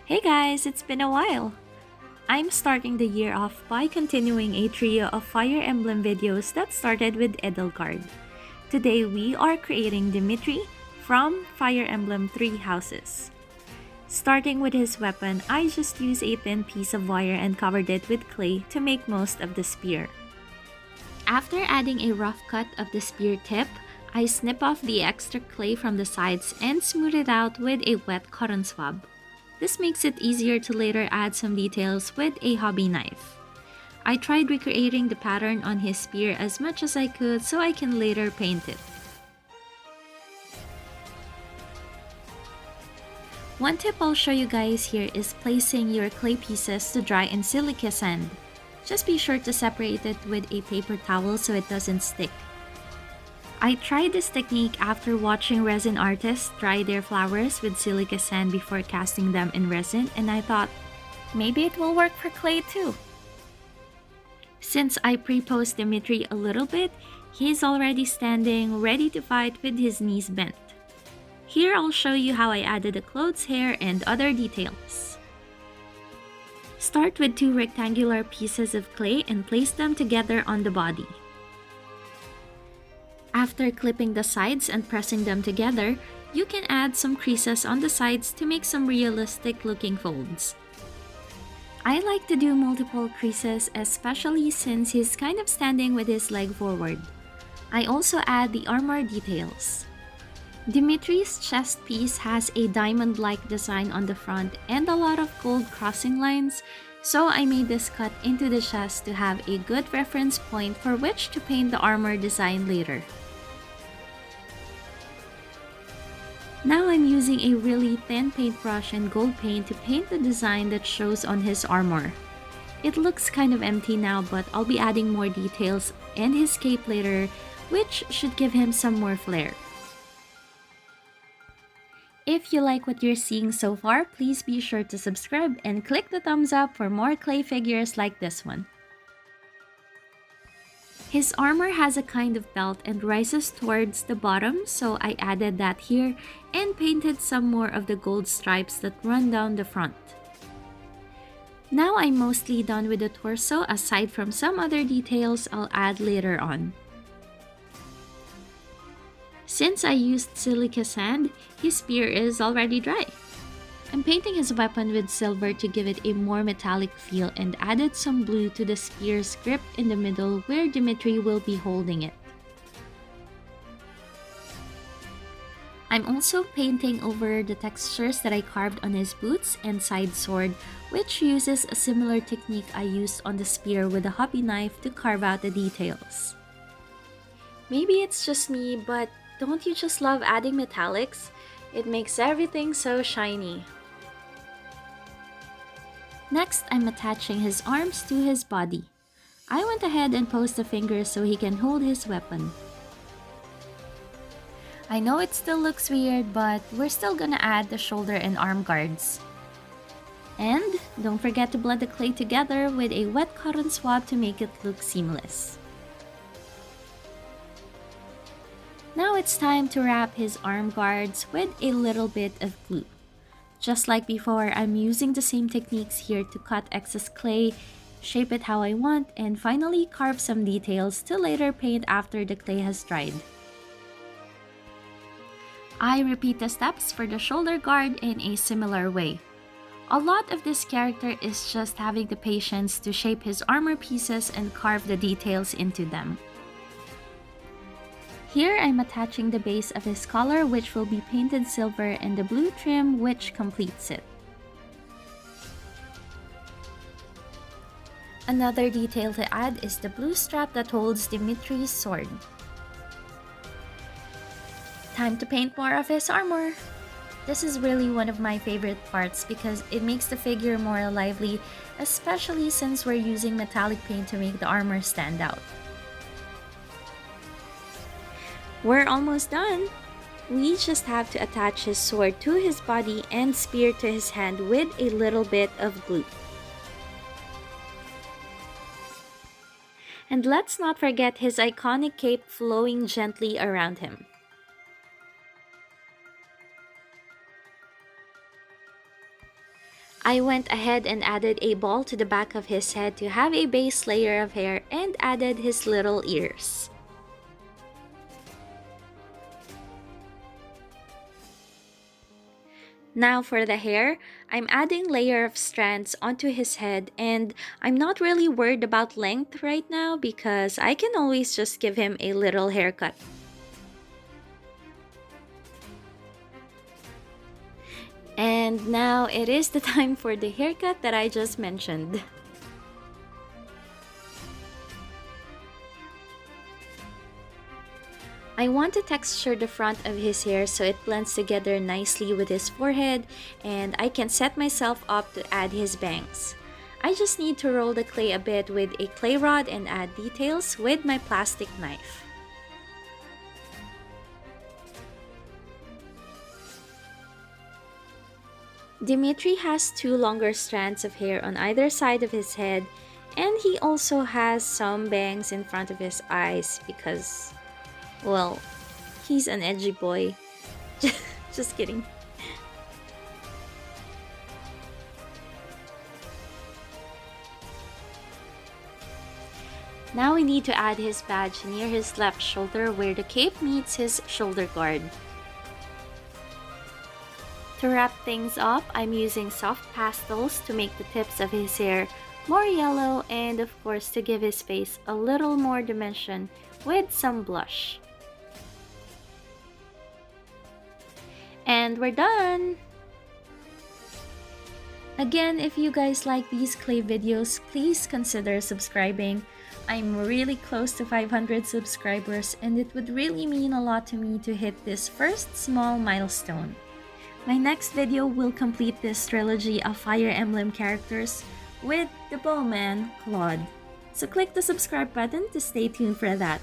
Hey guys, it's been a while. I'm starting the year off by continuing a trio of Fire Emblem videos that started with Edelgard. Today we are creating Dimitri from Fire Emblem Three Houses. Starting with his weapon, I just used a thin piece of wire and covered it with clay to make most of the spear. After adding a rough cut of the spear tip, I snip off the extra clay from the sides and smooth it out with a wet cotton swab. This makes it easier to later add some details with a hobby knife. I tried recreating the pattern on his spear as much as I could so I can later paint it. One tip I'll show you guys here is placing your clay pieces to dry in silica sand. Just be sure to separate it with a paper towel so it doesn't stick. I tried this technique after watching resin artists dry their flowers with silica sand before casting them in resin, and I thought, maybe it will work for clay too. Since I pre-posed Dimitri a little bit, he's already standing, ready to fight with his knees bent. Here I'll show you how I added the clothes, hair, and other details. Start with two rectangular pieces of clay and place them together on the body. After clipping the sides and pressing them together, you can add some creases on the sides to make some realistic looking folds. I like to do multiple creases, especially since he's kind of standing with his leg forward. I also add the armor details. Dimitri's chest piece has a diamond-like design on the front and a lot of gold crossing lines, so I made this cut into the chest to have a good reference point for which to paint the armor design later. Now I'm using a really thin paintbrush and gold paint to paint the design that shows on his armor. It looks kind of empty now, but I'll be adding more details and his cape later, which should give him some more flair. If you like what you're seeing so far, please be sure to subscribe and click the thumbs up for more clay figures like this one. His armor has a kind of belt and rises towards the bottom, so I added that here and painted some more of the gold stripes that run down the front. Now I'm mostly done with the torso, aside from some other details I'll add later on. Since I used silica sand, his spear is already dry. I'm painting his weapon with silver to give it a more metallic feel and added some blue to the spear's grip in the middle where Dimitri will be holding it. I'm also painting over the textures that I carved on his boots and side sword, which uses a similar technique I used on the spear with a hobby knife to carve out the details. Maybe it's just me, but don't you just love adding metallics? It makes everything so shiny. Next, I'm attaching his arms to his body. I went ahead and posed the fingers so he can hold his weapon. I know it still looks weird, but we're still gonna add the shoulder and arm guards. And don't forget to blend the clay together with a wet cotton swab to make it look seamless. Now it's time to wrap his arm guards with a little bit of glue. Just like before, I'm using the same techniques here to cut excess clay, shape it how I want, and finally carve some details to later paint after the clay has dried. I repeat the steps for the shoulder guard in a similar way. A lot of this character is just having the patience to shape his armor pieces and carve the details into them. Here I'm attaching the base of his collar, which will be painted silver, and the blue trim, which completes it. Another detail to add is the blue strap that holds Dimitri's sword. Time to paint more of his armor! This is really one of my favorite parts because it makes the figure more lively, especially since we're using metallic paint to make the armor stand out. We're almost done! We just have to attach his sword to his body and spear to his hand with a little bit of glue. And let's not forget his iconic cape flowing gently around him. I went ahead and added a ball to the back of his head to have a base layer of hair and added his little ears. Now for the hair, I'm adding layer of strands onto his head, and I'm not really worried about length right now because I can always just give him a little haircut. And now it is the time for the haircut that I just mentioned. I want to texture the front of his hair so it blends together nicely with his forehead, and I can set myself up to add his bangs. I just need to roll the clay a bit with a clay rod and add details with my plastic knife. Dimitri has two longer strands of hair on either side of his head, and he also has some bangs in front of his eyes because, well, he's an edgy boy. Just kidding. Now we need to add his badge near his left shoulder where the cape meets his shoulder guard. To wrap things up, I'm using soft pastels to make the tips of his hair more yellow and of course to give his face a little more dimension with some blush. And we're done! Again, if you guys like these clay videos, please consider subscribing. I'm really close to 500 subscribers and it would really mean a lot to me to hit this first small milestone. My next video will complete this trilogy of Fire Emblem characters with the bowman, Claude. So click the subscribe button to stay tuned for that.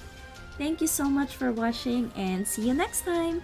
Thank you so much for watching and see you next time!